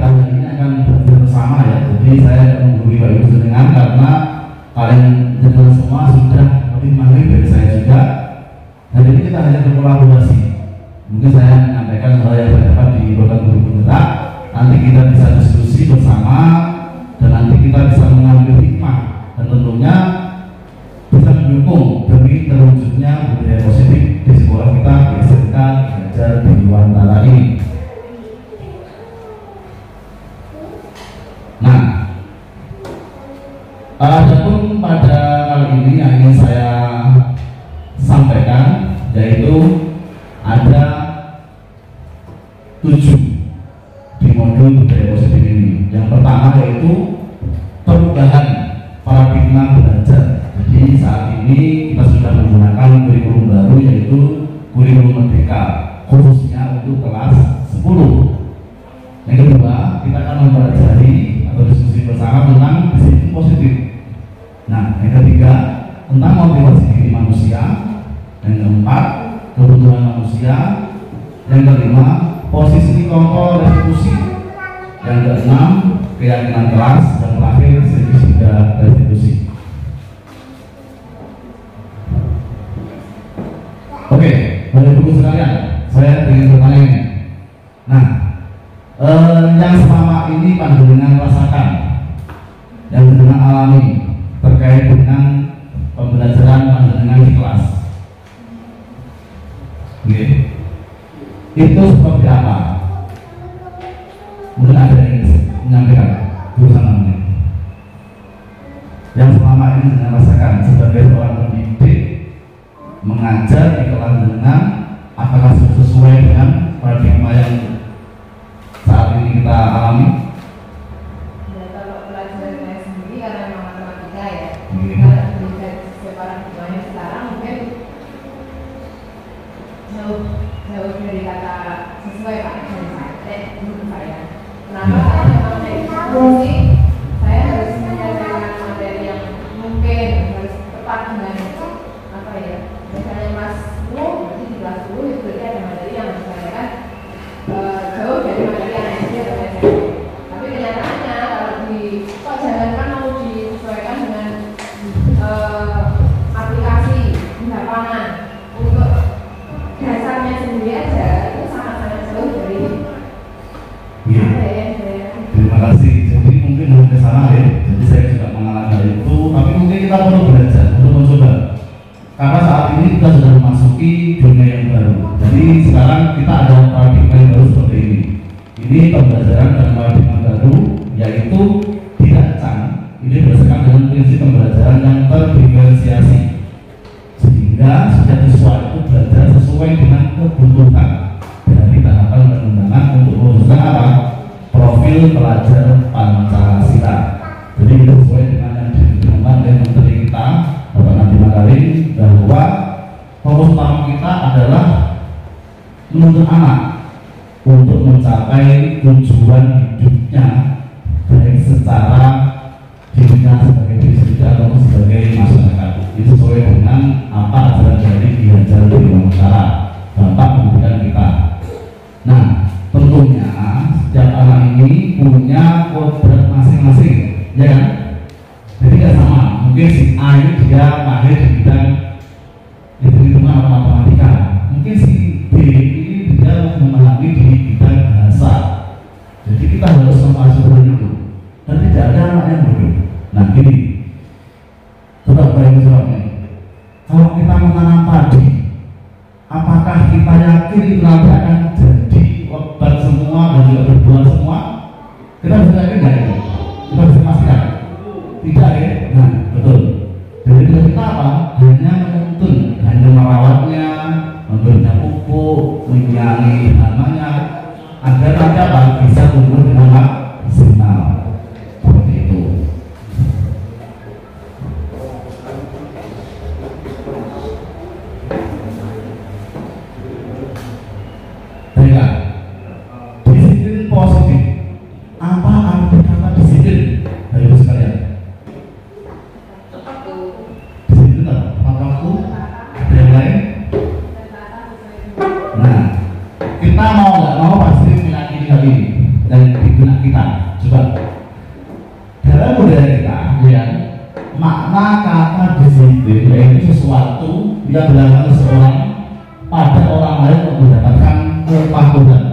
kita hari ini akan belajar bersama ya. Jadi saya menggurui Bapak Ibu Senengan karena kalian semua sudah lebih mahir dari saya juga. Hari ini kita hanya berkolaborasi. Mungkin saya menyampaikan hal yang saya dapat di program guru penggerak. Nanti kita bisa diskusi bersama dan nanti kita bisa mengambil hikmah dan tentunya bisa mendukung demi terwujudnya budaya positif di sekolah kita, di SMK Belajar di Wantara ini. Nah, adapun pada kali ini yang ingin saya sampaikan yaitu ada 7 di modul budaya positif ini. Yang pertama yaitu perubahan paradigma belajar. Jadi saat ini kita sudah menggunakan kurikulum baru yaitu kurikulum merdeka khususnya untuk kelas 10. Yang kedua, kita akan mempelajari atau diskusi bersama tentang disiplin positif. Nah, yang ketiga tentang motivasi diri manusia. Yang keempat, kebutuhan manusia. Yang kelima, posisi kontrol restitusi. Yang keenam, keyakinan kelas. Dan terakhir, segitiga restitusi. Oke, Bapak Ibu sekalian, saya ingin bertanya ini. Nah, yang selama ini panjenengan rasakan, yang panjenengan alami terkait dengan pembelajaran panjenengan di kelas, itu seperti apa? Mungkin ada yang menyampaikan jurusan ini. Yang selama ini panjenengan rasakan sebagai seorang pendidik mengajar di kelas dengan apakah sesuai dengan paradigma yang saat ini kita alami? Ya, kalau pelajaran saya sendiri karena memang matematika ya, kalau dari sisi paradigmanya sekarang mungkin jauh dari kata sesuai Pak menurut saya. Kenapa? Karena memang dari sisi saya harus menyelesaikan materi yang mungkin harus tepat dengan apa ya? Misalnya kelas 10, berarti di kelas 10 itu berarti ada materi yang misalnya jauh dari materi yang SD atau SMP. Tapi kenyataannya kalau kok jangankan mau disesuaikan dengan aplikasi di lapangan untuk dasarnya sendiri aja itu sangat-sangat jauh dari Terima kasih. Jadi mungkin belum ke sana ya. Jadi saya juga mengalami hal itu. Tapi mungkin kita perlu belajar untuk mencoba. Karena saat ini kita sudah memasuki dunia yang baru. Jadi sekarang kita ada paradigma yang baru seperti ini. Ini pembelajaran dan paradigma baru yaitu dirancang. Ini berdasarkan dengan prinsip pembelajaran yang terdiferensiasi. Sehingga setiap siswa itu belajar sesuai dengan kebutuhan dari tahapan pengembangan untuk mewujudkan apa? Profil pelajar Pancasila. Jadi itu sesuai dengan yang dikembangkan oleh menteri kita Bapak Nadiem Makarim bahwa fokus utama kita adalah menuntut anak untuk mencapai tujuan hidupnya baik secara dirinya sebagai diri sendiri atau sebagai masyarakat. Itu sesuai dengan apa ajaran dari Ki Hajar Dewantara Bapak pendidikan kita. Nah, tentunya setiap anak ini punya kodrat masing-masing, ya kan? Jadi tidak sama. Mungkin si A ini dia mahir di bidang hitung-hitungan atau matematika. Mungkin si B ini dia memahami di bidang bahasa. Jadi kita harus memasuki itu. Dan tidak ada anak yang bodoh. Nah gini, tetap bayangin soalnya. Kalau kita menanam padi, apakah kita yakin itu nanti akan jadi obat semua dan juga berbuah semua? Kita bisa yakin nggak itu? Kita bisa pastikan? Tidak ya? Nah betul. Jadi kita apa? Hanya menuntun, hanya merawatnya, memberinya pupuk, menyiangi namanya, agar nanti apa? Bisa tumbuh dengan maksimal. Seperti itu. dan di benak kita. Coba dalam budaya kita, ya, makna kata disiplin yaitu sesuatu yang dilakukan seseorang pada orang lain untuk mendapatkan kepatuhan.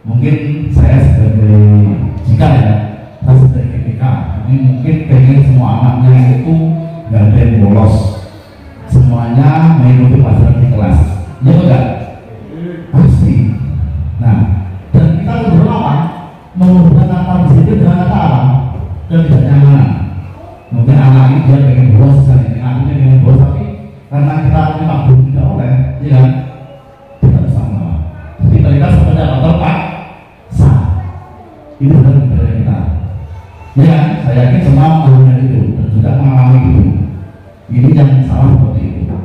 Mungkin saya sebagai saya sebagai GPK ini mungkin pengen semua anaknya itu nggak ada yang bolos, semuanya mengikuti pelajaran di kelas, ya enggak? Pasti. Nah, dan kita berlama mengubah kata disiplin dengan kata apa? Ketidaknyamanan. Mungkin anak ini dia pengen bolos, misalnya anaknya pengen bolos, tapi karena kita memang belum tidak oleh, ya kan? Kita bisa melawan. Jadi mereka seperti apa? Terpaksa. Itu adalah budaya kita. Ya kan? Saya yakin semua mengalami itu dan juga mengalami itu. Ini yang salah seperti itu.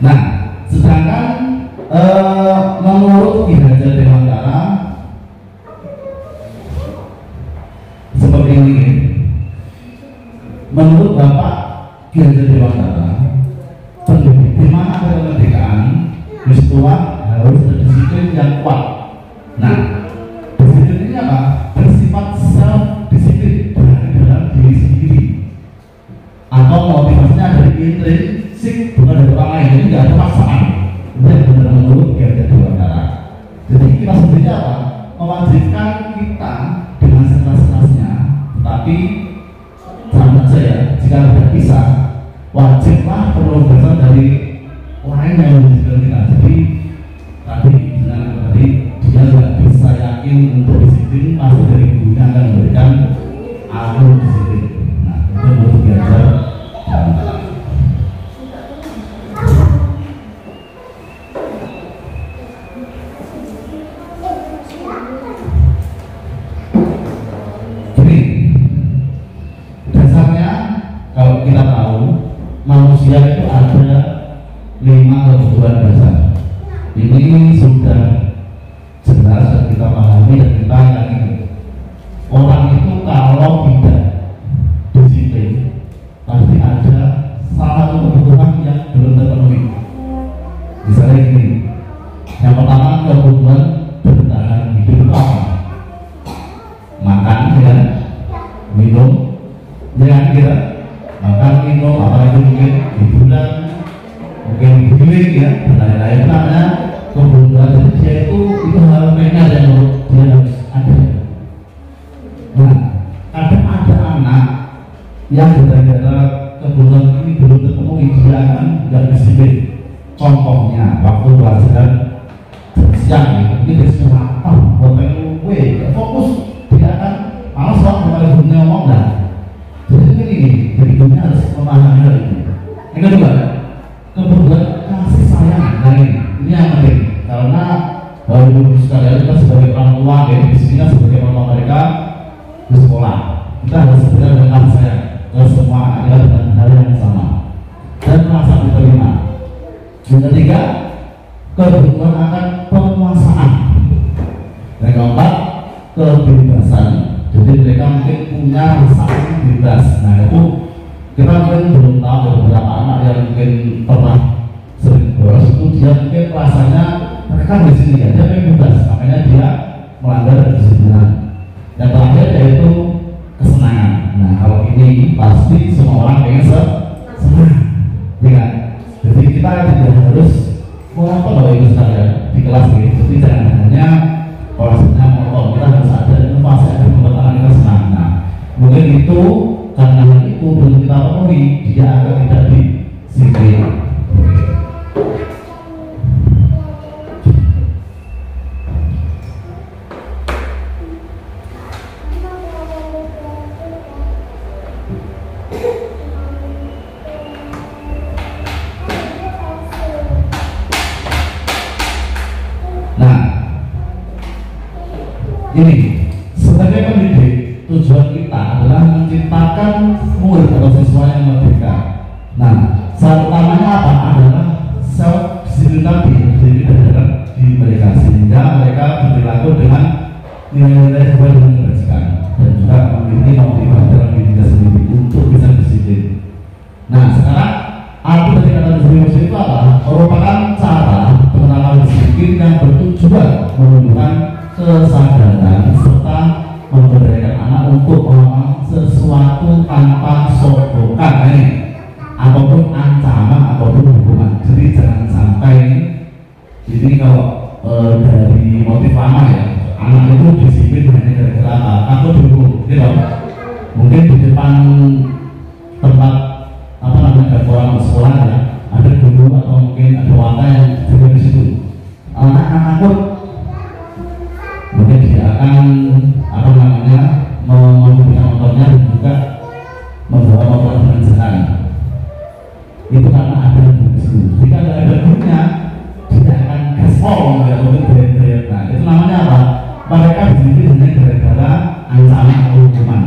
Nah, sedangkan menurut Ki Hajar Dewantara seperti ini, menurut Bapak Ki Hajar Dewantara, di mana ada kemerdekaan, peristiwa harus ada disiplin yang kuat. Nah, disiplin ini apa? Bersifat self disiplin dalam diri sendiri, atau motivasinya dari intrinsik, bukan dari orang lain. Jadi tidak ada paksaan. Itu yang benar menurut Ki Hajar Dewantara. Jadi kita sendiri apa? Mewajibkan kita dengan sekelas-kelasnya, tetapi sama saja jika tidak bisa, wajiblah penugasan dari lain yang mewajibkan kita. Jadi tadi dengan tadi dia tidak bisa yakin untuk disiplin, pasti dari gurunya akan memberikan alur disiplin. Nah, itu menurut Ki Hajar Dewantara. Kalau kita tahu manusia itu ada 5 kebutuhan dasar. Ini sudah jelas dan kita pahami dan kita yakini. Orang itu kalau tidak disiplin pasti ada salah satu kebutuhan yang belum terpenuhi. Misalnya gini, yang pertama kebutuhan bertahan hidup itu apa? Makan, ya, minum, ya kira. Makan, minum, apalagi mungkin hiburan, mungkin healing, ya, dan lain-lain. Karena kebutuhan dari dia itu hal pengen yang dia harus ada. Nah, kadang ada anak yang gara-gara kebutuhan ini belum terpenuhi, dia akan tidak disiplin. Contohnya waktu pelajaran siang ini di selatan, hotel fokus, dia akan malas waktu kali dunia ngomong dah. Jadi ini berikutnya harus memahami hal ini. Yang kedua, kebutuhan kasih sayang. Nah, ini yang penting karena ibu sekalian kita sebagai orang tua, ya, di sini kan sebagai orang tua mereka di sekolah, kita harus berbeda dengan kasih sayang ke semua anak kita dengan hal yang sama dan merasa diterima. Yang ketiga, kebutuhan akan penguasaan. Yang keempat, kebebasan. Jadi mereka mungkin punya rasa bebas. Nah, itu kita mungkin belum tahu beberapa anak yang mungkin pernah sering bolos itu dia mungkin rasanya mereka di sini ya, dia pengen bebas, makanya dia melanggar kedisiplinan. Yang terakhir yaitu kesenangan. Nah, kalau ini pasti semua orang pengen senang, ya. Jadi kita tidak harus apa loh itu sekalian di kelas ini. Jadi jangan hanya kelasnya motor, kita harus ada inovasi, ada pembatalan kita senang. Nah, mungkin itu karena hal itu belum kita penuhi, dia akan tidak disiplin. Ini sebagai pendidik, tujuan kita adalah menciptakan murid atau siswa yang merdeka. Nah, salah utamanya apa? Adalah self disiplin tadi, jadi dalam diri mereka, sehingga mereka berperilaku dengan nilai-nilai sesuai dengan kebajikan dan juga memiliki motivasi dalam dirinya sendiri untuk bisa disiplin. Nah, sekarang arti dari kata disiplin itu apa? Merupakan motif lama ya. Anak itu disiplin hanya gara-gara apa? Aku dulu, gitu. Mungkin di depan tempat apa namanya orang sekolah ya, ada guru atau mungkin ada wadah yang juga di situ. Anak takut, mungkin dia akan apa namanya memberikan motornya dan juga membawa motor dengan senang. Itu karena ada guru di situ. Jika tidak ada gurunya, dia akan gaspol ya untuk beret-beret. Nah itu namanya apa? Mereka disini hanya gara-gara ancaman atau hukuman.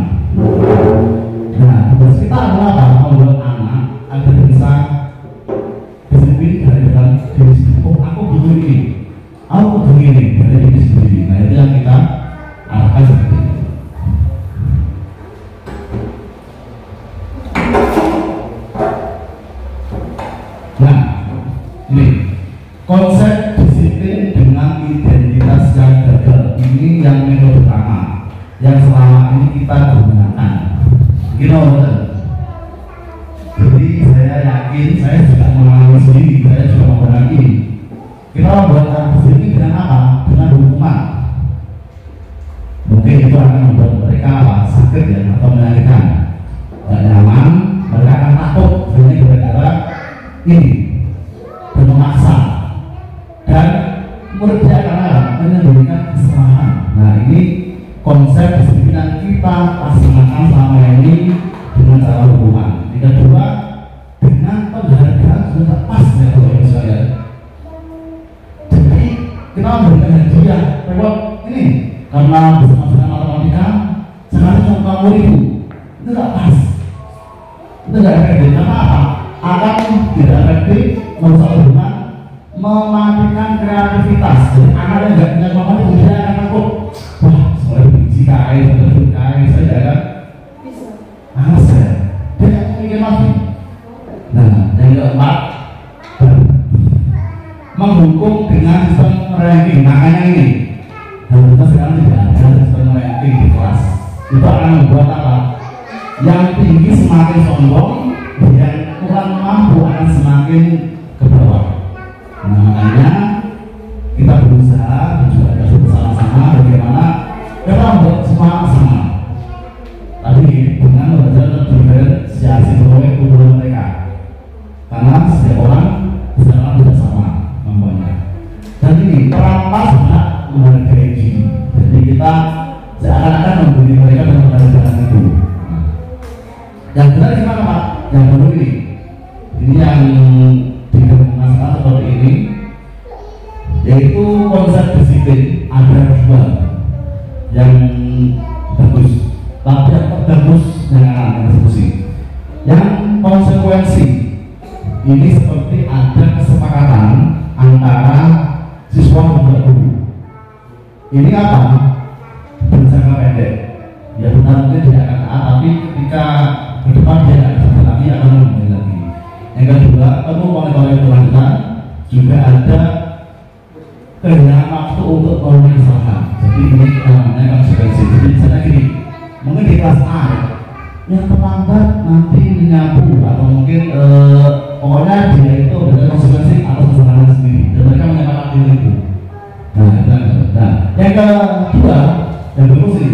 Nah, tugas kita adalah apa? Membuat anak agar bisa disiplin dari dalam diri sendiri. Oh, aku butuh ini, aku butuh ini dari diri sendiri. Nah, itu yang kita arahkan seperti itu. Nah, ini konsep disiplin dengan identitas yang gagal ini yang metode pertama yang selama ini kita gunakan. Jadi saya yakin, saya juga mengalami sendiri, saya juga mengalami ini. Kita membuat disiplin dengan apa? Dengan hukuman. Mungkin itu akan membuat mereka apa? Sakit ya atau menyakitkan, tidak nyaman, mereka akan takut hanya gara-gara ini dan memaksa. Dan menurut saya karena menyembunyikan kesalahan. Nah ini konsep disiplin kita laksanakan selama ini dengan cara hukuman. Yang kedua dengan penghargaan sudah pas ya Bapak sekalian. Jadi kita memberikan hadiah lewat ini karena bersama-sama matematika sekarang cuma kamu itu tidak pas, itu tidak efektif. Karena apa? Akan tidak efektif, merusak hubungan, mematikan kreativitas. Jadi anak yang nggak punya kemampuan itu dia akan takut. Wah, soalnya benci kai, saya kan alas saya. Dia nggak mikir lagi. Nah, yang keempat, menghukum dengan sistem ranking. Makanya ini, dan kita sekarang tidak ada sistem ranking di kelas. Itu akan membuat apa? Yang tinggi semakin sombong, yang kurang mampu akan semakin ke bawah. Nah, makanya kita berusaha dan juga harus bersama-sama bagaimana kita membuat semua sama. Tapi dengan belajar diferensiasi berbagai kebutuhan mereka, karena setiap orang secara tidak sama mampuannya. Dan ini perampas hak menghargai diri. Jadi kita seakan-akan memberi mereka dengan pelajaran itu. Yang benar gimana Pak? Yang benar ini yang masalah seperti ini, yaitu konsep disiplin ada dua yang bagus, tapi yang terbagus dengan eksekusi. Yang konsekuensi ini seperti ada kesepakatan antara siswa dan guru. Ini apa? Berjangka pendek. Ya benar mungkin tidak akan taat, tapi ketika ke depan dia akan lagi akan memulai lagi. Yang kedua, perlu oleh kelanjutan juga ada kehilangan waktu untuk mengulangi kesalahan. Jadi ini namanya konsekuensi. Jadi misalnya gini, mungkin di kelas A yang terlambat nanti menyapu atau mungkin pokoknya dia itu ada konsekuensi atas kesalahan sendiri dan mereka menyatakan diri itu. Nah, yang kedua yang berfungsi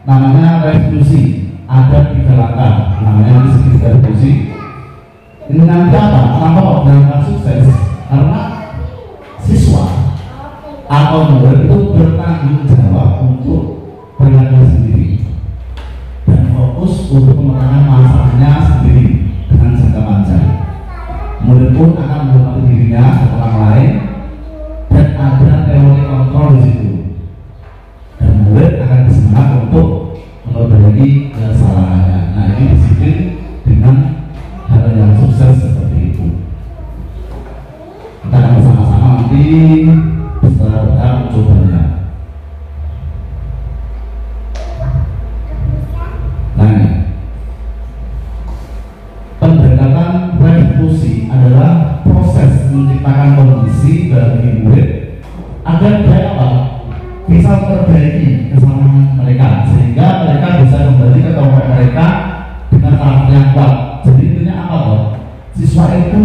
namanya revolusi. Ada 3 langkah namanya segitiga revolusi. Ini nanti apa? Kenapa kok dengan sukses? Karena siswa atau murid itu bertanggung jawab untuk belajar sendiri dan fokus untuk memenangkan masalahnya sendiri dengan jangka panjang. Murid pun akan menghormati dirinya dan orang lain dan ada teori kontrol di situ. Dan murid akan bersemangat untuk memperbaiki kesalahannya. Nah ini disiplin dengan hal yang sukses seperti itu. Kita akan bersama-sama nanti setelah bertahap mencobanya. Nah ini pendekatan revolusi adalah proses menciptakan kondisi bagi murid agar dia apa? Bisa memperbaiki kesalahan mereka sehingga mereka bisa kembali ke tempat mereka dengan karakter yang kuat. Jadi intinya apa toh? Siswa itu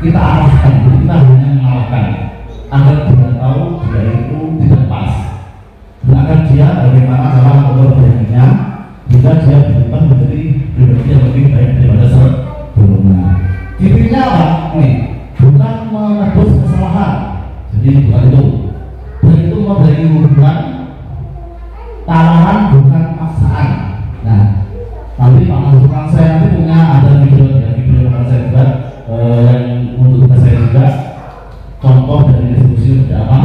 kita arahkan, kita hanya mengarahkan agar dia tahu dia itu tidak pas. contoh dari resolusi seperti apa.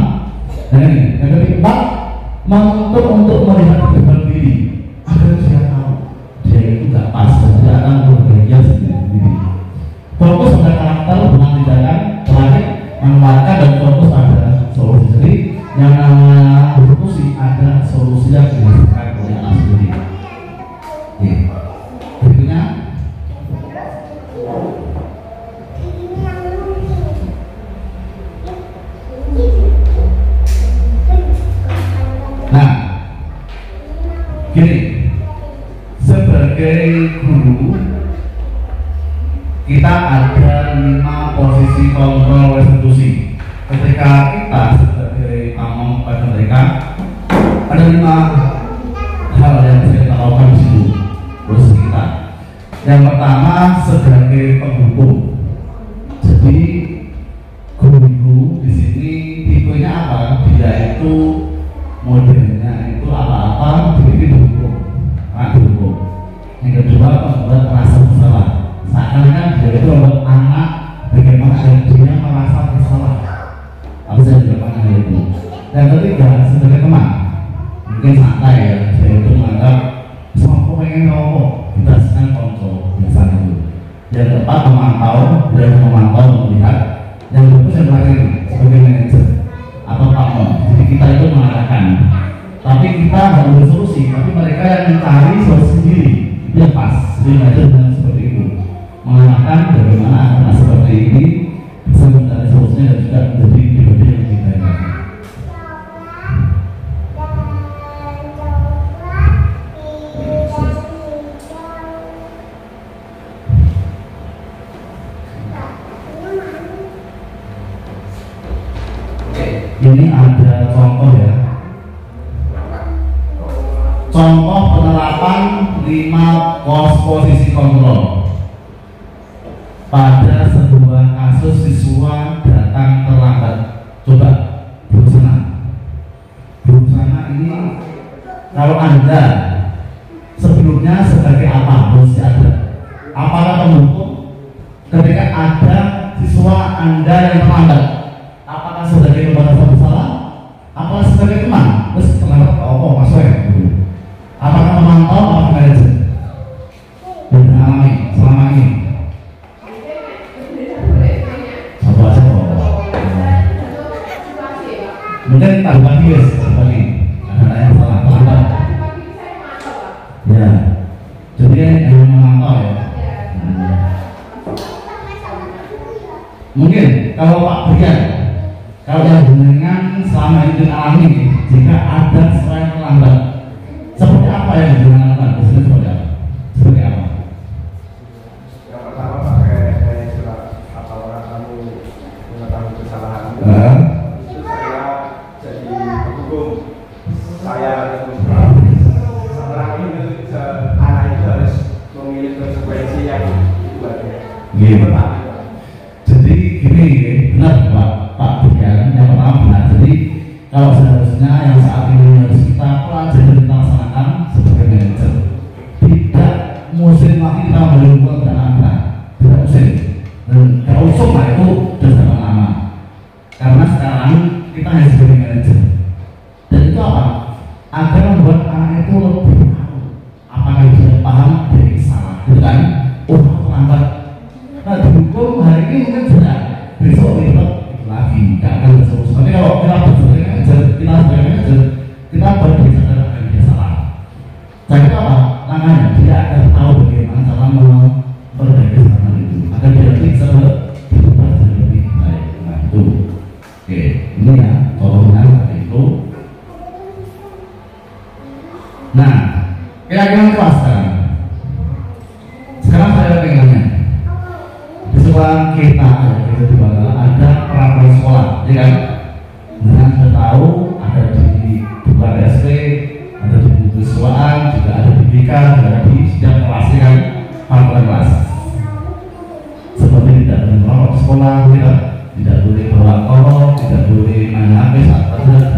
Nah ini, yang keempat, menuntut untuk melihat kehidupan diri agar dia tahu dia itu gak pas dan dia akan berbahagia sendiri. Fokus pada karakter dengan tindakan. Terakhir, mengeluarkan dan fokus pada solusi. Jadi yang namanya solusi ada solusi yang dihasilkan oleh anak sendiri. Oke. Berikutnya, nah, gini, sebagai guru kita ada 5 posisi kontrol restitusi. Ketika kita sebagai pamong kepada mereka, ada 5 hal yang bisa kita lakukan di situ. Terus kita, yang pertama sebagai penghukum. Jadi guru di sini tipenya apa? Dia itu modelnya itu apa-apa jadi dihukum, dihukum. Yang kedua, membuat merasa bersalah. Seakan-akan dia itu membuat anak bagaimana dia merasa bersalah. Apa saya juga pernah hal itu. Yang ketiga, sebagai teman, mungkin santai ya, dia itu menganggap semua pengen rokok, kita sedang kontrol biasanya itu. Yang keempat, memantau, dia memantau, melihat. Yang kedua, yang terakhir sebagai manajer atau pamong. Jadi kita itu mengarahkan, tapi kita nggak memberi solusi, tapi mereka yang mencari solusi sendiri. Itu yang pas. Jadi manajer dengan seperti itu, mengarahkan bagaimana anak seperti ini bisa mencari solusinya dan juga menjadi pribadi yang lebih baik lagi. Ini ada contoh ya. Contoh penerapan 5 posisi kontrol. Pada sebuah kasus siswa datang terlambat. Coba berusaha. Berusaha ini kalau Anda sebelumnya sebagai apa? Posisi ada. Apakah penghukum ketika ada siswa Anda yang terlambat? Apakah sebagai pembatas bersalah? Apakah sebagai teman? Terus terlambat apa Mas Wei? Apakah memantau atau manajer? Dan alami selama ini. Satu aja kok. Mungkin tambah bias seperti ada yang salah terlambat. Ya, jadi yang memantau ya. Mungkin kalau Pak Brian, kalau yang jenengan selama ini alami, jika ada selain terlambat, seperti apa yang jenengan lakukan? Biasanya seperti apa? Seperti apa? Yang pertama pakai surat apa orang kamu mengetahui kesalahan. Itu saya jadi penghukum. Saya setelah ini anak itu harus memilih konsekuensi yang dibuatnya. Jadi gini, benar Pak Brian, yang pertama benar. Jadi kalau seharusnya yang saat ini harus kita pelajari dan kita laksanakan sebagai manajer, tidak musim lagi kita melakukan dana, tidak musim. Dan kalau usung lah itu sudah lama. Karena sekarang kita hanya sebagai manajer. Dan itu apa? Agar membuat anak itu lebih tahu apakah dia paham dari salah, gitu kan? Oh, terlambat. Nah, dihukum hari ini mungkin sudah, besok itu lagi, nggak akan solusi. Tapi kalau kita sebagai manajer, kita baru bisa terapkan dia salah. Jadi apa? Langkahnya dia akan tahu bagaimana cara memperbaiki kesalahan itu, agar dia bisa berubah jadi lebih baik. Nah itu, oke, ini ya contohnya seperti itu. Nah, kira-kira kelas sekarang. Sekarang saya ingin nanya. Di sekolah kita di Bangla ada peraturan sekolah, ya kan? Nah, kita tahu ada di buku SD, ada di buku siswaan, juga ada di BK, juga ada di setiap kelas, ya kan? Peraturan kelas. Seperti tidak boleh merokok di sekolah, tidak boleh bawa kolok, tidak boleh main HP saat pelajaran,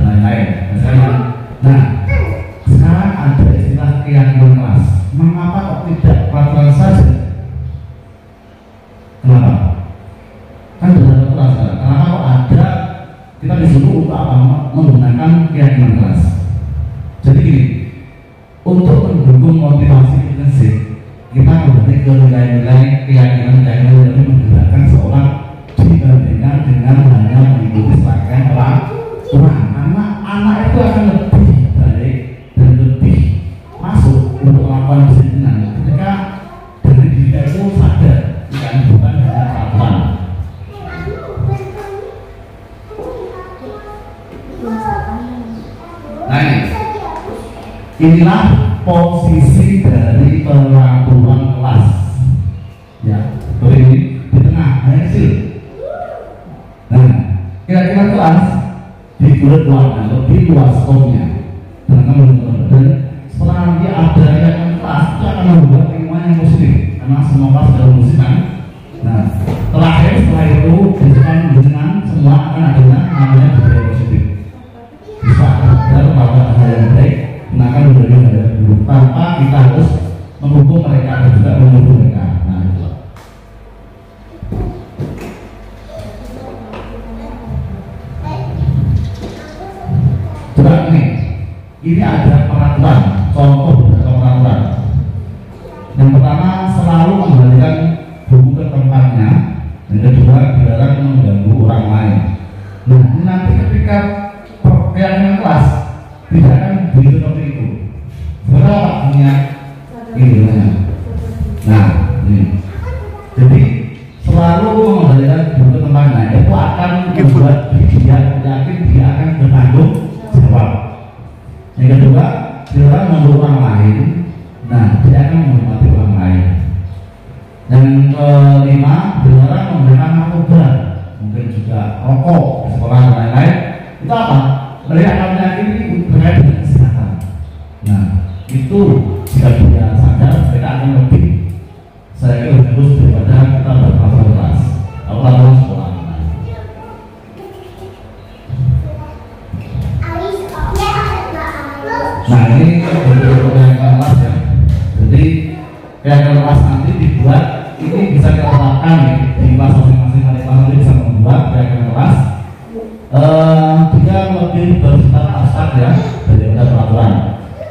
disuruh untuk apa? Menggunakan keyakinan kelas. Jadi gini, untuk mendukung motivasi intensif, kita kembali ke nilai-nilai keyakinan yang membedakan seorang dibandingkan dengan hanya mengikuti serangkaian orang. Anak itu akan lebih baik dan lebih masuk untuk melakukan disiplinan ketika dari diri itu sadar, bukan hanya peraturan. Nah, inilah posisi dari peraturan kelas. Ya, seperti ini di tengah hasil. Nah, kira-kira kelas dibuat luasnya, lebih luas skopnya. Dan setelah nanti ada yang kelas itu akan membuat lingkungan yang positif, karena semua kelas dalam musik kan. Nah, setelah itu dengan semua akan adanya namanya budaya positif. Bisa belajar pada hal yang baik, gunakan budaya yang buruk tanpa kita harus menghukum mereka dan juga menghukum mereka. Nah, itu. Coba ini ada peraturan, contoh beberapa peraturan. Yang pertama, selalu mengembalikan buku ke tempatnya. Yang kedua, dilarang mengganggu orang lain. Nah, nanti ketika keyakinan kelas tidak akan begitu seperti itu. Berapa punya ini? Nah, ini. Jadi selalu mengembalikan buku ke tempatnya itu akan membuat dia yakin dia akan bertanggung jawab. Yang kedua, dilarang mengganggu orang lain. Nah, dia akan menghormati orang lain. Yang kelima, dilarang memberikan narkoba, mungkin juga rokok di sekolah dan lain-lain. Itu apa? Mereka akan meyakini terkait dengan kesehatan. Nah, itu jika dia sadar, mereka akan lebih saya kira bagus daripada kita berpasar kelas atau laporan sekolah. Nah, ini keyakinan kelas ya. Jadi keyakinan kelas nanti dibuat, ini bisa kita terapkan di kelas masing-masing. Kelas nanti bisa membuat keyakinan kelas. Juga lebih bersifat abstrak ya daripada peraturan.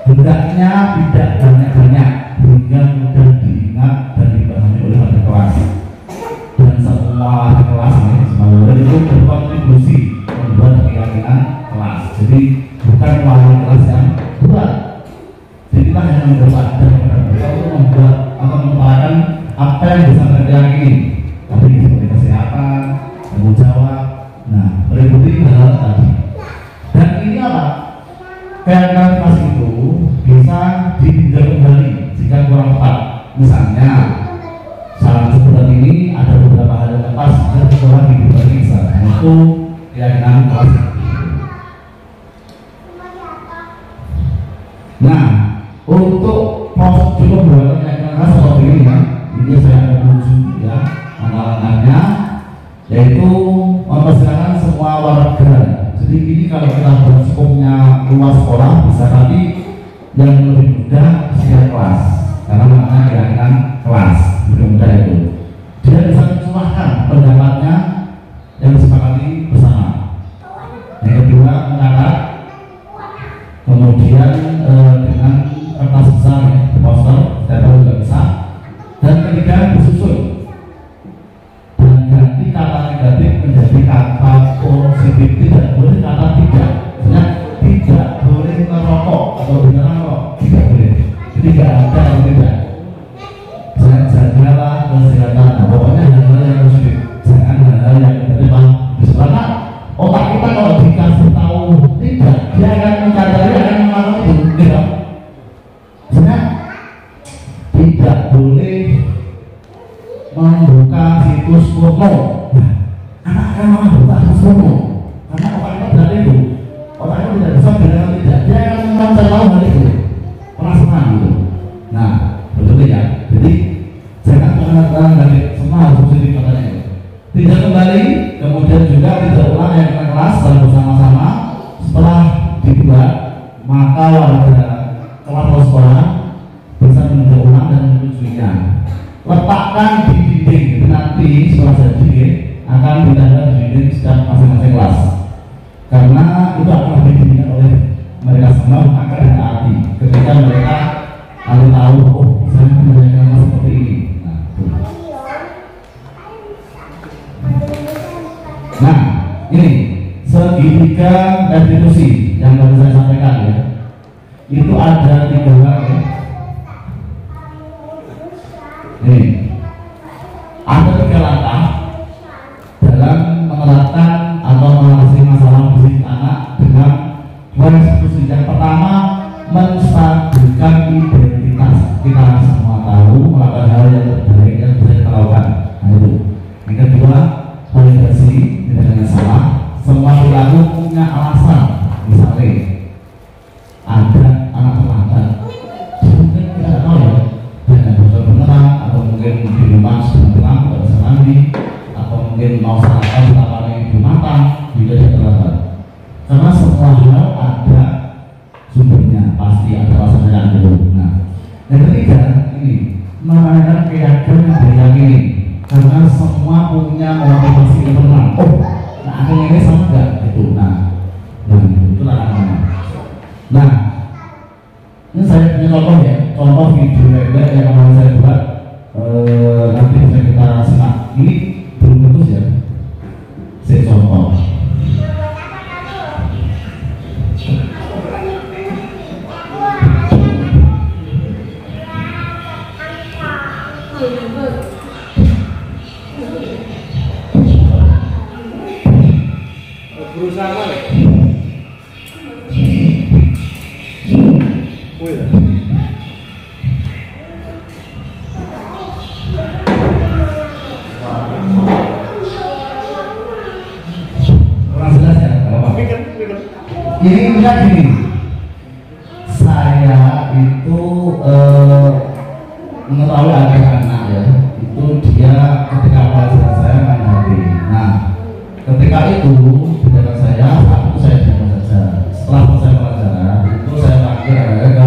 Hendaknya tidak banyak-banyak hingga mudah diingat dan dipahami oleh wali kelas. Dan semua wali kelas itu berkontribusi membuat keyakinan kelas. Jadi bukan wali kelas yang buat. Jadi kita hanya membuat dan mereka untuk membuat atau mengutarakan apa yang bisa mereka yakini. Tapi seperti kesehatan, tanggung jawab. Nah, meliputi hal tadi. Dan ini apa? Keyakinan kelas itu bisa ditinjau kembali jika kurang tepat. Misalnya, saat seperti ini ada beberapa hal yang lepas dan sekolah diberi misalnya itu keyakinan kelas. Nah, untuk prosedur pembuatan keyakinan kelas seperti ini ya, ini saya akan menuju ya langkah-langkahnya, yaitu mempersilakan semua warga. Jadi ini kalau kita buat skopnya luas sekolah bisa, tapi yang lebih mudah setiap kelas karena namanya keyakinan kelas lebih mudah itu. Dia bisa mencurahkan pendapatnya yang disepakati bersama. Yang kedua, mencatat, kemudian dengan kertas besar ya, poster, stempel juga bisa. Dan ketiga, disusun dan ganti kata negatif menjadi kata positif. Tidak boleh kata tidak. Misalnya tidak boleh merokok atau dilarang merokok, tidak boleh. Jadi tidak ada yang tidak. Jagalah kesehatan. Nah, pokoknya hal-hal yang positif. Jangan hal-hal yang negatif. Karena otak kita kalau dikasih tahu tidak, dia akan mencari, akan melakukan itu. Tidak. Misalnya tidak boleh membuka situs porno. Anak akan membuka situs porno karena otaknya berarti itu. Otaknya tidak bisa bedakan tidak. Dia akan mencari tahu hal itu. Penasaran gitu. Nah, betul ya. Jadi jangan mengatakan dari semua harus positif katanya itu. Tidak kembali, kemudian juga tidak ulang yang kelas dan bersama-sama. Setelah dibuat, maka warga kelas atau sekolah bisa meninjau ulang dan menyetujuinya. Letakkan di dinding, nanti setelah jadi akan ditanda di dinding setiap masing-masing kelas. karena itu akan lebih diminat oleh mereka semua akan ditaati ketika mereka tahu oh saya mengerjakan hal seperti ini. Nah ini segitiga restitusi yang baru saya sampaikan ya, itu ada 3 hal ya. Ini ada 3 langkah dalam menerapkan atau mengatasi masalah fisik anak dengan restitusi. Yang pertama, menstabilkan identitas. Kita semua tahu melakukan hal yang terbaik yang bisa kita lakukan. Nah itu. Yang kedua, validasi dengan salah. Semua perilaku punya alasan. Misalnya ada anak terlambat, mungkin kita tidak tahu ya, dengan bocor beneran, atau mungkin di rumah sedang terlambat, tidak bisa mandi, atau mungkin mau sarapan sarapan yang belum matang, juga tidak terlambat. Karena semua hal ada sumbernya, pasti ada alasannya dulu. Nah, yang ketiga ini menanyakan keyakinan yang diyakini, karena semua punya motivasi internal. Oh, nah akhirnya ini sama enggak? Itu. Nah itu namanya. Nah, ini saya punya contoh ya, contoh video pendek yang akan saya buat. Nanti bisa kita simak. Ini belum putus ya. Saya contoh. Berusaha mana? Kurang jelas ya, Bapak? Ini enggak gini. Saya itu mengetahui ada anak ya, itu dia ketika pelajaran saya main HP. Nah, ketika itu tindakan saya saat itu saya diam saja. Setelah selesai pelajaran itu saya panggil anaknya ke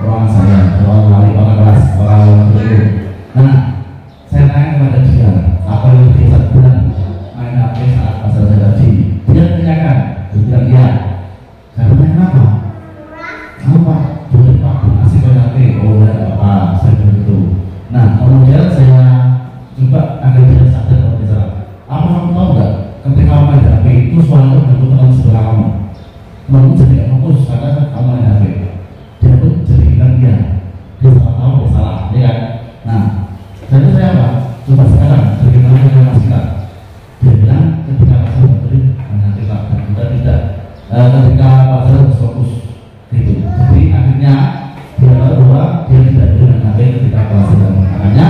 ruangan saya, ruangan wali, orang kelas, orang guru. Nah, saya tanya kepada dia, apa yang dia sedang main HP saat pelajaran saya tadi? Dia tanyakan, dia bilang iya. Saya tanya kenapa? Kenapa? Boleh Pak, masih main HP? Oh ya Bapak, saya begitu. Nah, kemudian saya coba agar dia sadar kalau dia salah. Apa kamu tahu nggak? Ketika kamu main HP itu suaranya berbentuk teman sebelah kamu. Kamu jadi nggak fokus karena kamu main HP. Dia pun jadi bilang dia salah tahu, dia salah, ya kan? Nah, jadi saya apa? Coba sekarang bagaimana dengan Mas kita? Dia bilang ketika Mas beri main HP Pak, dan kita tidak. Ketika Mas harus fokus, gitu. Jadi akhirnya dia tahu bahwa dia tidak boleh main HP ketika pelajaran. Makanya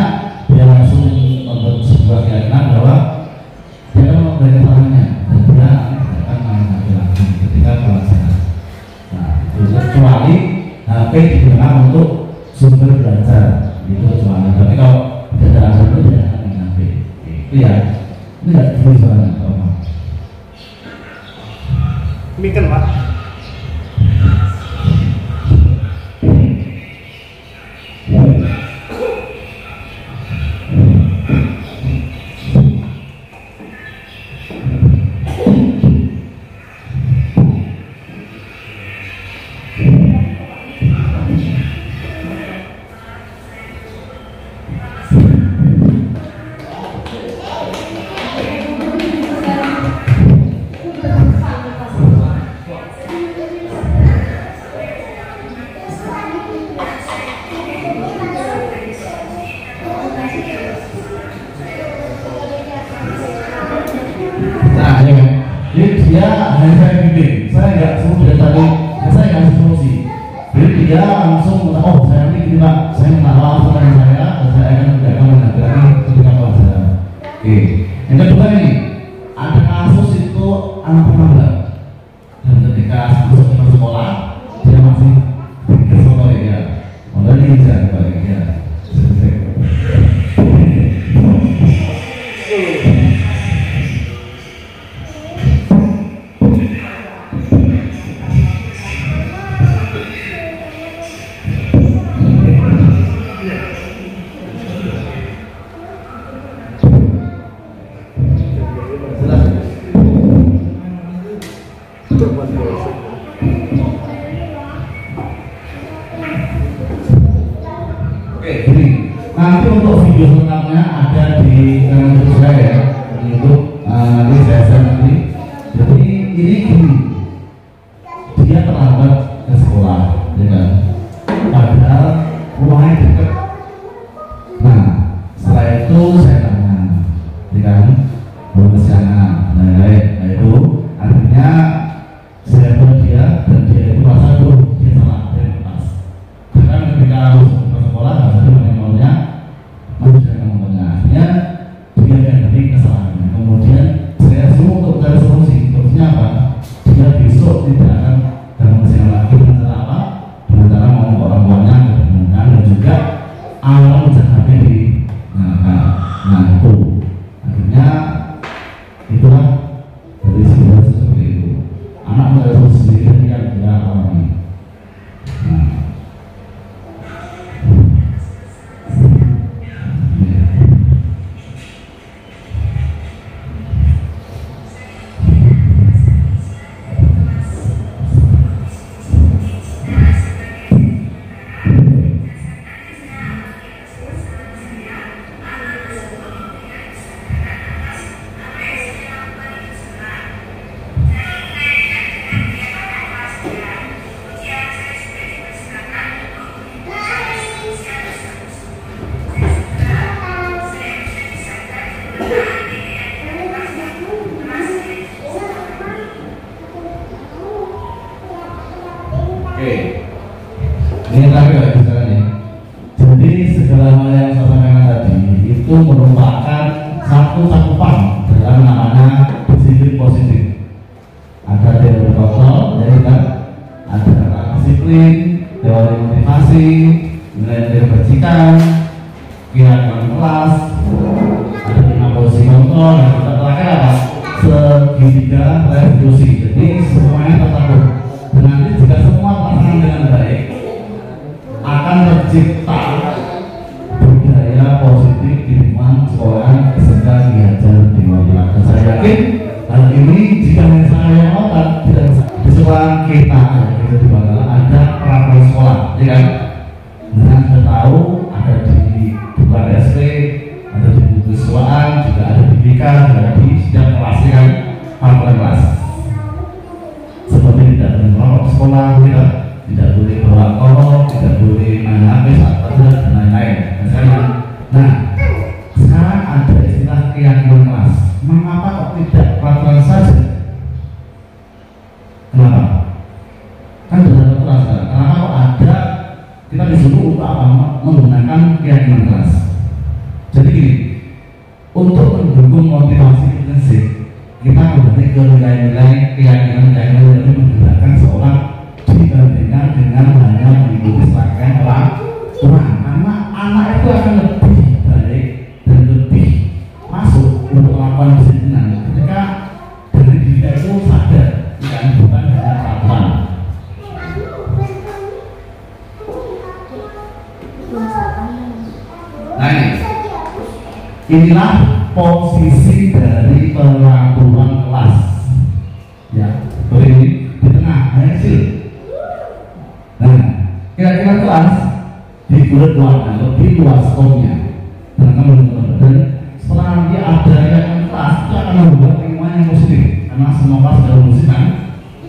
dia langsung membuat sebuah keyakinan bahwa dia akan memberikan salahnya dan dia akan main HP lagi ketika pelajaran. Nah, itu kecuali HP digunakan untuk sumber belajar, itu kecuali. Tapi kalau tidak ada itu tidak akan main HP. Itu ya, ini tidak boleh soalnya. Mikan Pak. Nah, ya kan? Jadi dia hanya saya bimbing, saya nggak suruh dia tadi, saya nggak solusi. Jadi dia langsung mengatakan, oh saya ini gini Pak, saya minta maaf kepada saya, dan saya akan tidak akan menghadapi lagi ketika pelajaran. Oke. Yang kedua ini, ada kasus itu anak penambang, dan ketika masuk ke sekolah, dia masih ke sekolah ya, modal ini bisa dibalik ya. gini, dia terlambat ke sekolah, ya kan? Padahal rumahnya dekat. Nah, setelah itu saya tanya, ya kan? Belum ke sana, nah itu artinya saya tahu dia dan dia itu merasa tuh dia salah, dia lepas. Bahkan ketika harus ke sekolah, harus ada maunya, artinya dia menghadapi kesalahannya. Kemudian saya suruh untuk cari solusinya apa? Dia besok tidak akan dalam kesalahan lagi dengan cara apa? Dengan cara ngomong orang tuanya dan juga awal mencapai di nah itu akhirnya itulah dari sebuah seperti itu. Anak mulai sendiri yang dia alami. Ini terakhir ya bicaranya. Jadi segala hal yang saya sampaikan tadi itu merupakan satu cakupan dalam namanya disiplin positif. Ada teori kontrol, jadi kan ada kata disiplin, teori motivasi, nilai kebajikan, keyakinan kelas, ada 5 posisi kontrol, dan kita terakhir apa? Segitiga revolusi. Jadi semuanya tercakup. Dan nanti jika semua terlaksana dengan baik, akan tercipta budaya positif di lingkungan sekolah SMK Ki Hajar Dewantara. Dan saya yakin hal ini jika saya mau tidak di sekolah kita di Dewantara ada peraturan sekolah, ya kan? Nah, kita tahu ada di bukan SP, ada di buku siswaan, juga ada di BK, juga ada di setiap kelas, ya kan? Peraturan kelas. Seperti tidak boleh merokok di sekolah, tidak boleh bawa alkohol, tidak boleh main HP saat kerja dan lain-lain. Nah, sekarang ada istilah keyakinan kelas. Mengapa kok tidak peraturan saja? Kenapa? Kan sudah ada peraturan sekarang. Kenapa kok ada kita disuruh untuk apa? Menggunakan keyakinan kelas. Jadi gini, untuk mendukung motivasi intensif, kita kembali ke nilai-nilai keyakinan yang menggunakan seorang dibandingkan dengan hanya mengikuti serangkaian orang tua. Karena anak itu akan lebih baik dan lebih masuk untuk melakukan disiplinan ketika dari diri itu sadar, bukan hanya peraturan. Nah inilah posisi dari peraturan kelas, ya, seperti ini di tengah hasil. Nah, kira-kira kelas di bulan warna lebih luas skopnya, dan setelah nanti ada yang kelas itu akan membuat lingkungan yang positif, karena semua kelas sudah positif kan.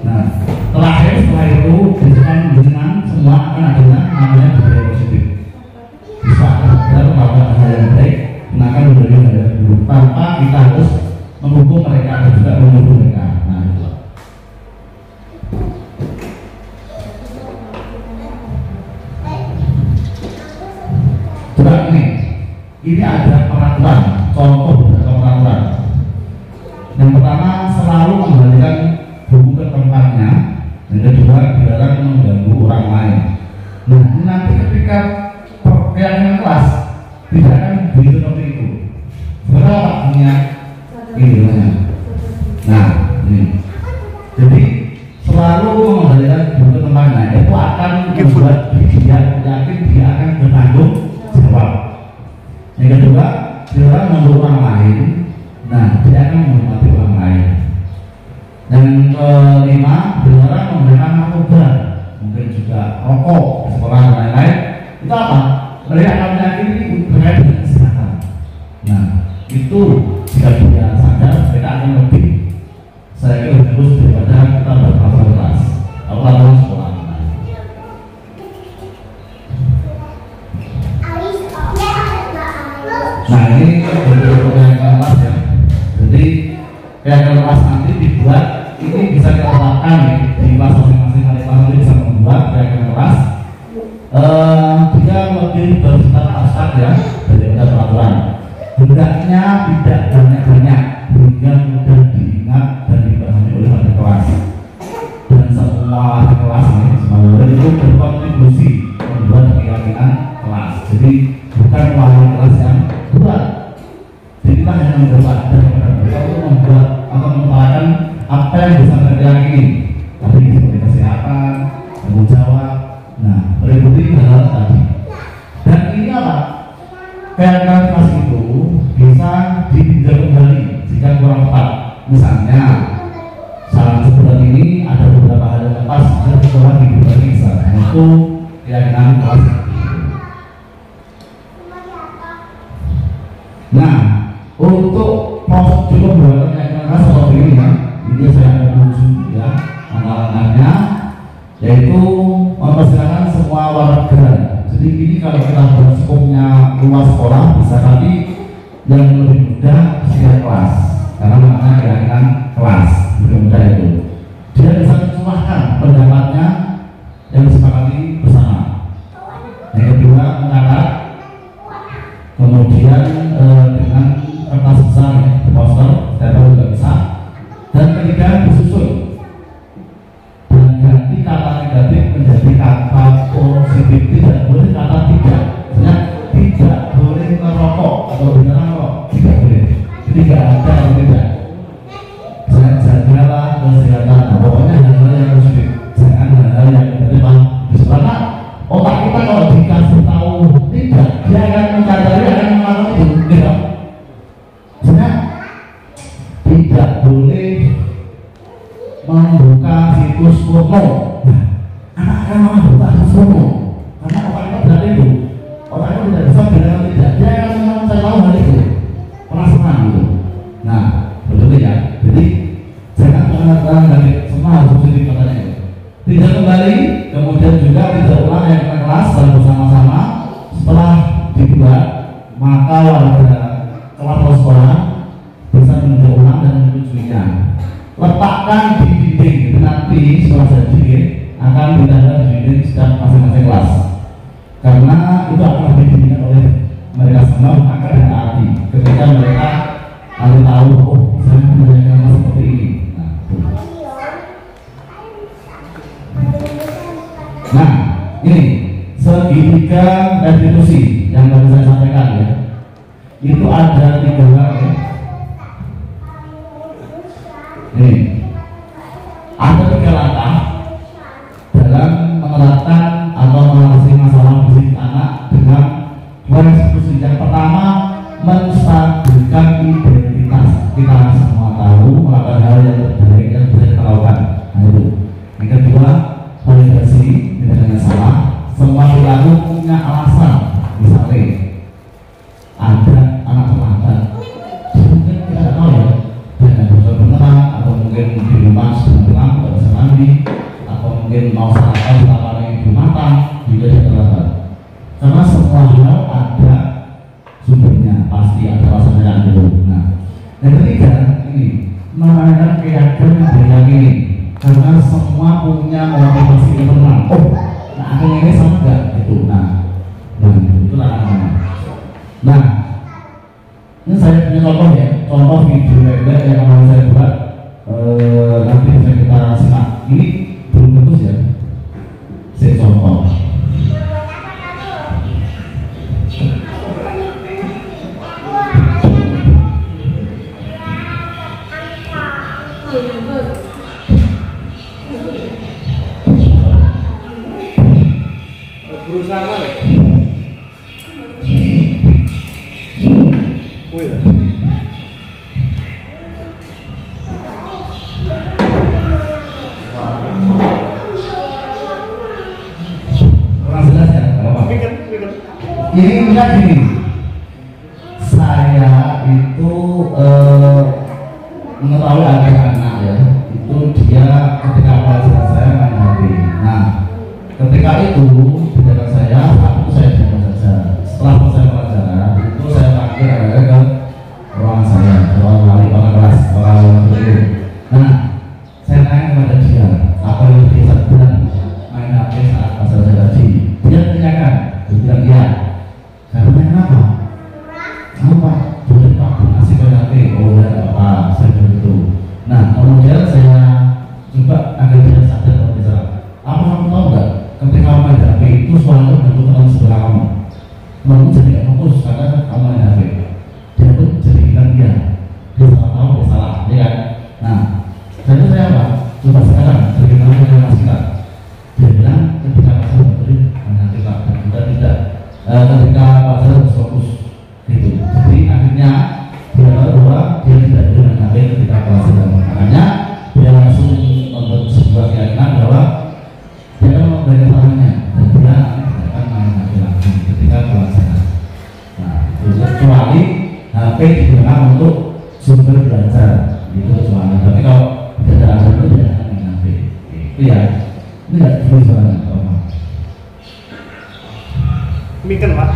Nah, setelah itu dengan semua akan adanya namanya budaya positif. Bisa sadar bahwa hal yang baik akan menjadi hal yang buruk tanpa kita harus menghukum mereka dan juga menghukum mereka. Nah, itu. Coba ini ada peraturan, contoh beberapa peraturan. Yang pertama, selalu mengembalikan buku ke tempatnya. Yang kedua, dilarang mengganggu orang lain. Nah, nanti ketika keyakinan kelas tidak akan begitu seperti itu. Berapa punya ini? Nah, ini. Jadi selalu mengembalikan buku ke tempatnya. Itu akan membuat dia yakin dia akan bertanggung jawab. Yang kedua, dilarang mengganggu orang lain. Nah, dia akan menghormati orang lain. Yang kelima, dilarang menggunakan narkoba, mungkin juga rokok di sekolah dan lain-lain. Itu apa? Mereka akan meyakini terkait dengan kesehatan. Nah, itu jika dia sadar, mereka akan lebih, saya kira bagus daripada silakan di kelas masing-masing ada kelas nanti bisa membuat diagram kelas. Dia lebih bersifat abstrak ya daripada peraturan. Hendaknya tidak banyak-banyak hingga mudah diingat dan dipahami oleh wali kelas. Dan semua kelas nih, semua murid itu berkontribusi membuat keyakinan kelas. Jadi bukan wali kelas yang buat. Jadi kita hanya membuat dan mereka untuk membuat atau mengutarakan apa yang bisa mereka yakini. Tadi seperti kesehatan, tanggung jawab. Nah, meliputi hal tadi. Dan ini apa? Keyakinan kelas itu bisa ditinjau kembali jika kurang tepat. Misalnya saat seperti ini ada beberapa hal yang lepas dan setelah diperiksa, itu keyakinan kelas. Nah, untuk prosedur pembuatan keyakinan kelas seperti ini ya, ini saya ada 7 ya langkah-langkahnya, yaitu mempersilakan semua warga. Jadi ini kalau kita berskopnya luas sekolah bisa tadi yang lebih mudah sidang kelas karena namanya keyakinan kelas lebih mudah itu. Dia bisa mencurahkan pendapatnya yang disepakati bersama. Yang kedua mencatat, kemudian dengan kertas besar ya, poster, stempel juga bisa. Dan ketiga disusun dan ganti kata negatif menjadi kata positif. Tidak boleh kata tidak. Misalnya tidak boleh merokok atau beneran kok tidak boleh. Tidak ada yang tidak. Jangan jagalah kesehatan. Nah, pokoknya hal-hal yang positif. Jangan hal-hal yang negatif. Karena otak kita kalau dikasih tahu tidak, dia akan mencari, akan melakukan itu. Tidak. Misalnya tidak boleh membuka situs porno. Anak akan membuka situs porno karena otak kita berarti itu. Otak kita tidak bisa bilang tidak. Dia akan mencari tahu hal itu. Perasaan gitu. Nah, betul ya. Jadi jangan mengatakan dari semua harus positif katanya itu. Tidak kembali, kemudian juga tidak ulang yang kelas secara bersama-sama. Setelah dibuat, maka warga kelas atau sekolah bisa meninjau ulang dan menyetujuinya. Letakkan di dinding, itu nanti setelah jadi akan ditanda di dinding setiap masing-masing kelas. Karena itu akan diberikan oleh mereka semua akan ditaati ketika mereka harus tahu, oh saya menjaga seperti ini. Nah, ini segitiga restitusi yang tadi saya sampaikan ya. Itu ada 3 hal ya. Ini ada 3 langkah dalam menerapkan atau mengatasi masalah fisik anak dengan restitusi. Yang pertama, menstabilkan identitas. Kita semua tahu melakukan hal yang terbaik yang bisa kita lakukan. Nah itu. Yang kedua, validasi dengan salah. Semua perilaku punya alasan. Misalnya ada anak terlambat, mungkin kita tidak tahu ya, dengan bocor beneran, atau mungkin di rumah sedang berlaku tidak bisa mandi, atau mungkin mau sarapan setelah di matang juga tidak terlambat. Karena semua hal ada sumbernya, pasti ada alasannya dulu. Nah, yang ketiga ini menanyakan keyakinan yang diyakini. Karena semua punya motivasi internal. Oh, nah akhirnya ini sama enggak? Itu, nah itulah namanya. Nah, ini saya punya contoh ya, contoh video pendek yang akan saya buat. Nanti bisa kita simak. Ini belum putus ya. Saya contoh. Berusaha mana? Oh iya. Kurang jelas ya? Ini enggak gini. Saya itu mengetahui anak-anak ya, itu dia ketika pelajaran saya main HP. Nah, ketika itu di belakang saya, aku saya jaga saja. Setelah selesai pelajaran, itu saya panggil anak-anak ke ruangan saya, ruangan wali, ruangan kelas, ruangan guru. Nah, saya tanya kepada dia, agar dia sadar kalau dia salah. Apa kamu tahu nggak? Ketika kamu main HP itu suara bantu teman sebelah kamu. Kamu jadi nggak fokus karena kamu main HP. Dia pun jadi bilang dia salah tahu, dia salah, ya kan? Nah, jadi saya apa? Coba sekarang bagaimana dengan Mas kita? Dia bilang ketika Mas betul main HP Pak, dan kita tidak. Ketika Mas harus fokus, gitu. Jadi akhirnya dia tahu bahwa dia tidak boleh main HP ketika kelas sedang. Makanya dia langsung membuat sebuah keyakinan bahwa dia akan membayar salahnya dan dia tidak akan main HP lagi ketika pelajaran. Nah, itu kecuali HP digunakan untuk sumber belajar, itu kecuali. Tapi kalau tidak ada alasan itu dia akan main HP. Itu ya, ini tidak perlu soalnya. Miken Pak.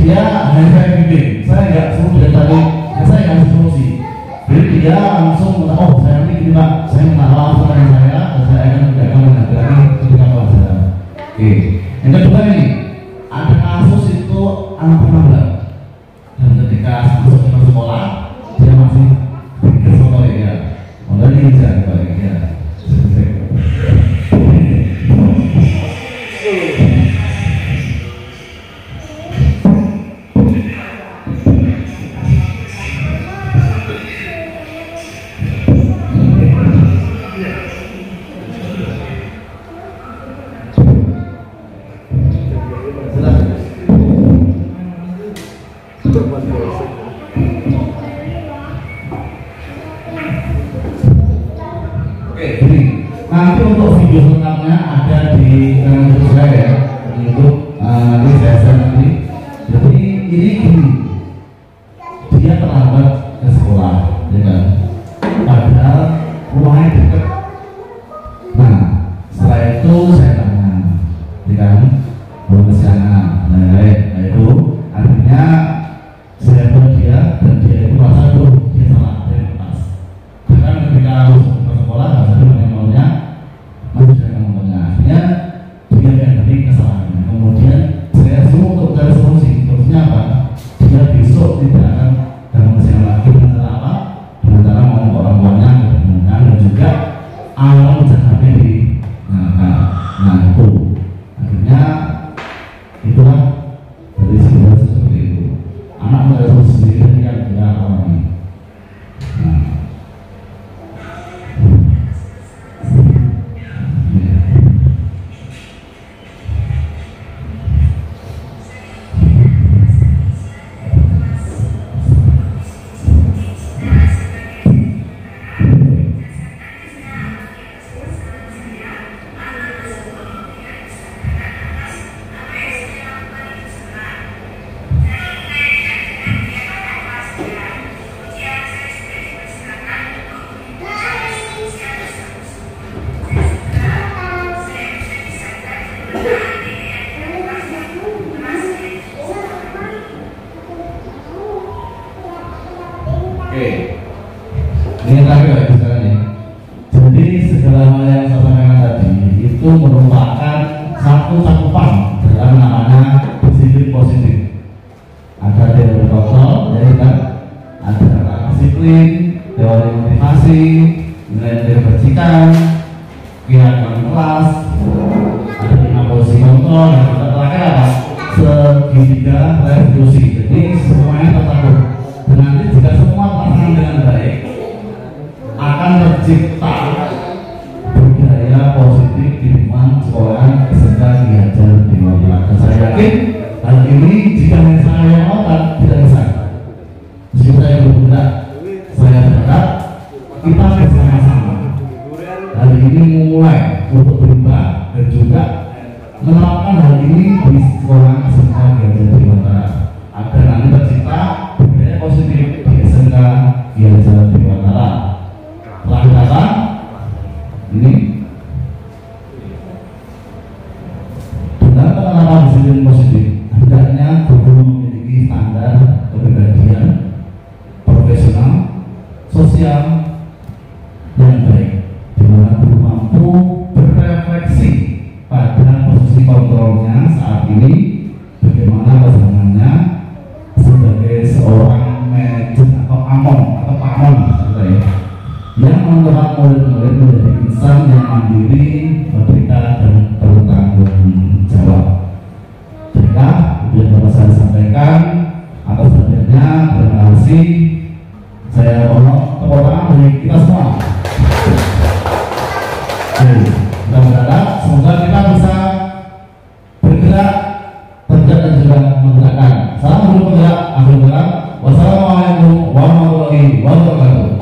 Dia hanya saya bimbing, saya nggak suruh dari tadi, saya nggak kasih solusi. Jadi dia langsung oh saya ini gini Pak, saya minta maaf kepada saya dan saya akan tidak akan menghadapi ketika pelajaran. Oke, yang kedua ini ada kasus itu anak penambang dan ketika masuk ke sekolah dia masih pikir foto ya, modal ini bisa dibalik ya. Nanti untuk video lengkapnya ada di channel YouTube saya ya, di YouTube nanti saya share nanti. Jadi ini gini, dia terlambat ke sekolah, ya kan? Padahal rumahnya dekat. Nah, setelah itu saya tanya, ya kan? Belum kesiangan, nah itu akhirnya saya buat dia dan dia itu merasa tuh dia salah, dia lepas. Karena ketika harus ke sekolah harus ada yang maunya. Masih dengan ngomongnya, akhirnya dia dari kesalahannya. Kemudian saya suruh untuk cari solusi. Solusinya apa? Dia besok tidak akan dalam kesiangan lagi dengan cara apa? Dengan cara ngomong ke orang tuanya, dan juga awal menjaga diri. Nah itu akhirnya itulah dari situasi seperti itu. Anak mencari solusi sendiri yang dia alami. Oke, ini terakhir ya sekarang ya. Jadi segala hal yang saya sampaikan tadi itu merupakan satu cakupan dalam namanya disiplin positif. Ada teori kontrol, jadi kan ada disiplin, teori motivasi, nilai kebajikan, kegiatan kelas, ada 5 posisi kontrol, dan kita terakhir apa? Segitiga revolusi. Jadi semuanya tercakup. Dan nanti jika semua terlaksana dengan baik, akan tercipta budaya positif di lingkungan sekolah SMK Ki Hajar menerapkan hal ini di sekolah SMK Gianyar Dewata agar nanti tercipta budaya positif di SMK Gianyar Dewata. Telah dirasa ini dengan penerapan disiplin positif, hendaknya guru memiliki standar kepribadian profesional, sosial yang baik, di mana guru mampu berefleksi pada posisi kontrolnya saat ini, bagaimana pasangannya sebagai seorang manajer atau amon atau pamon yang mengelola murid-murid menjadi insan yang mandiri, merdeka dan bertanggung jawab. Baiklah, kemudian dapat saya sampaikan atas perhatiannya. Terima kasih. Saya mohon tepuk tangan dari kita semua. Kita berharap semoga kita bisa bergerak, tegak dan juga menggerakkan. Salam guru penggerak, akhir bergerak. Wassalamualaikum warahmatullahi wabarakatuh.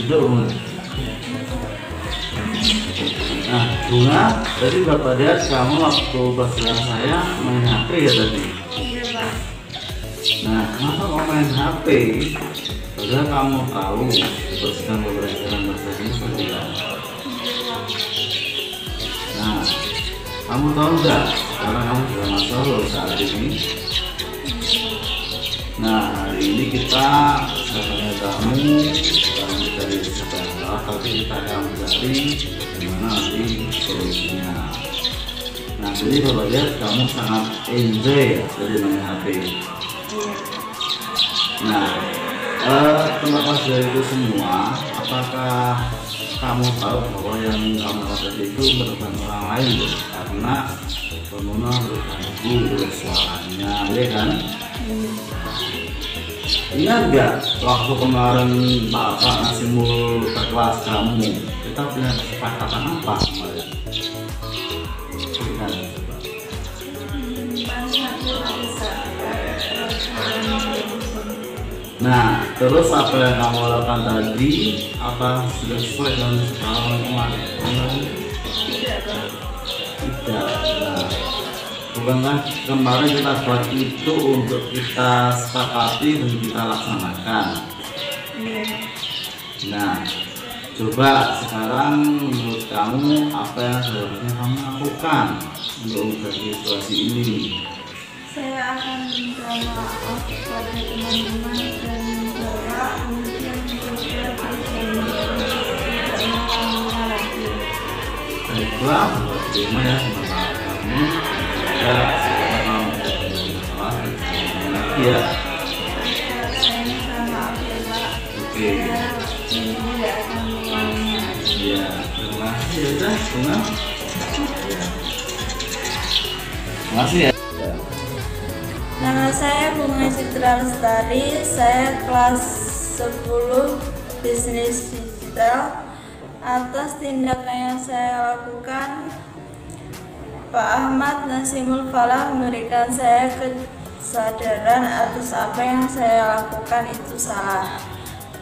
Duduk Bunga. Nah Bunga, tadi Bapak lihat kamu waktu bersaudara saya main HP ya tadi. Iya Pak. Nah kenapa kamu main HP? Padahal kamu tahu kebersihan pembelajaran bahasa ini seperti apa. Nah kamu tahu nggak? Karena kamu sudah masuk saat ini. Nah hari ini kita sebenarnya kamu bukan mencari sekolah, tapi kita akan mencari gimana nanti solusinya. Nah jadi Bapak lihat kamu sangat enjoy ya dari main HP. Nah terlepas dari itu semua, apakah kamu tahu bahwa yang kamu lakukan itu merupakan orang lain loh? Karena pengguna terganggu oleh suaranya, ya kan? Ingat nggak waktu kemarin Bapak ngasih mul ke kelas kamu, kita punya kesepakatan apa kemarin? Berikan coba. Nah, terus apa yang kamu lakukan tadi? Apa sudah sesuai dengan kesepakatan kemarin? Tidak. Nah, bukankah kemarin kita buat itu untuk kita sepakati dan kita laksanakan? Nah, coba sekarang menurut kamu apa yang seharusnya kamu lakukan untuk menghadapi situasi ini? Saya akan minta maaf pada teman-teman dan bahwa mungkin juga tidak mengulanginya lagi. Baiklah, terima ya sama kamu. Ya, sekarang kamu masalah lagi ya. Saya minta maaf ya Pak. Oke. Saya tidak akan mengulanginya lagi. Ya, terima kasih ya udah, Bunga. Ya. Terima kasih ya. Nama saya Bunga Citra Lestari, saya kelas 10 Bisnis Digital. Atas tindakan yang saya lakukan, Pak Ahmad Nasimul Falah memberikan saya kesadaran atas apa yang saya lakukan itu salah.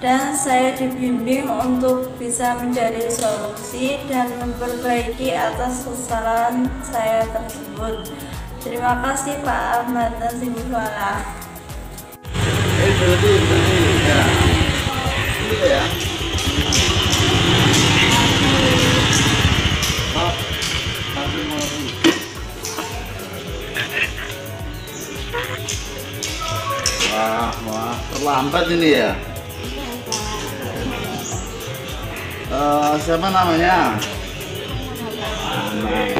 Dan saya dibimbing untuk bisa mencari solusi dan memperbaiki atas kesalahan saya tersebut. Terima kasih Pak Ahmad Nasimul Falah. Berarti ya. Gitu ya. Wah, terlambat ini ya. Siapa namanya?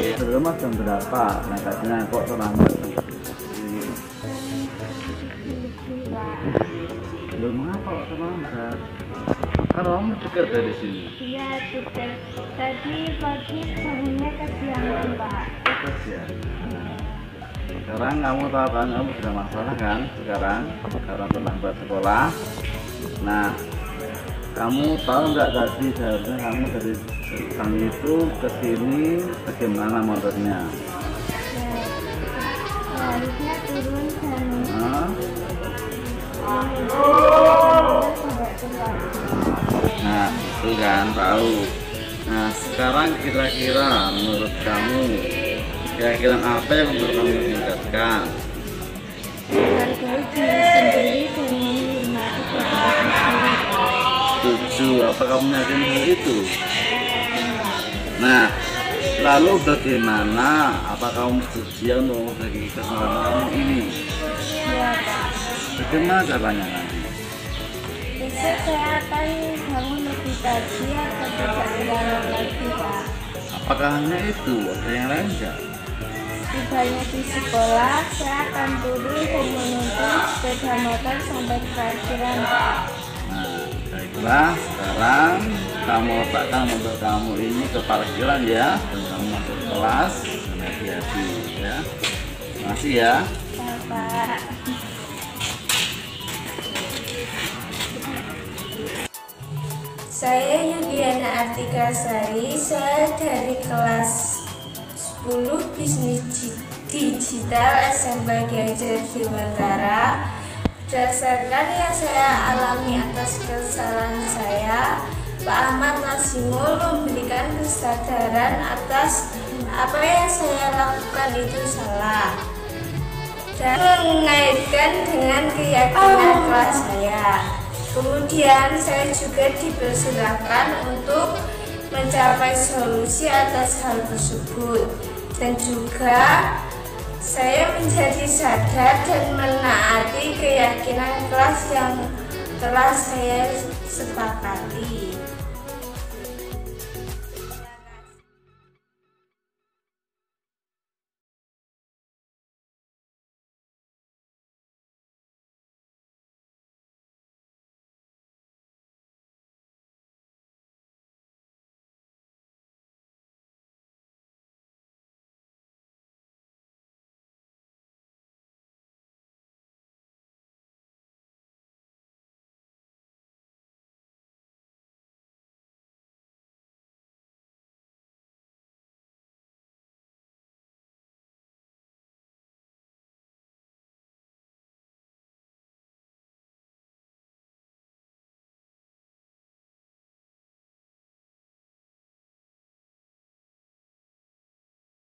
Di rumah jam berapa? Berangkatnya kok terlambat? Belum apa kok terlambat? Kan kamu dekat dari sini. Iya, dekat. Tadi pagi bangunnya kesiangan Pak. Dekat ya. Sekarang kamu tahu kan kamu sudah masalah kan? Sekarang karena terlambat sekolah. Nah, kamu tahu nggak tadi seharusnya kamu dari kami itu ke sini bagaimana motornya? Harusnya turun dan Nah, itu kan tahu. Nah, sekarang kira-kira menurut kamu kira-kira apa yang menurut kamu meningkatkan? Hargai diri sendiri dan menghormati keputusan sendiri. Setuju, apa kamu yakin hal itu? Nah, lalu bagaimana? Apa kamu bersedia untuk membagi kesalahan kamu ini? Iya Pak. Bagaimana caranya nanti? Besok saya akan bangun lebih pagi agar tidak terlambat lagi Pak. Apakah hanya itu? Ada yang lain enggak? Setibanya di sekolah, saya akan turun dan menuntun sepeda motor sampai ke parkiran Pak. Nah, baiklah, sekarang kamu letakkan motor kamu ini ke parkiran ya, dan kamu masuk kelas dengan hati-hati ya. Terima kasih ya. Pak. Saya Yudiana Artika Sari, saya dari kelas 10 Bisnis Digital SMP Gianyar Berdasarkan yang saya alami atas kesalahan saya Pak Ahmad Nazimul memberikan kesadaran atas apa yang saya lakukan itu salah dan mengaitkan dengan keyakinan kelas saya. Kemudian saya juga dipersilakan untuk mencapai solusi atas hal tersebut, dan juga saya menjadi sadar dan menaati keyakinan kelas yang telah saya sepakati.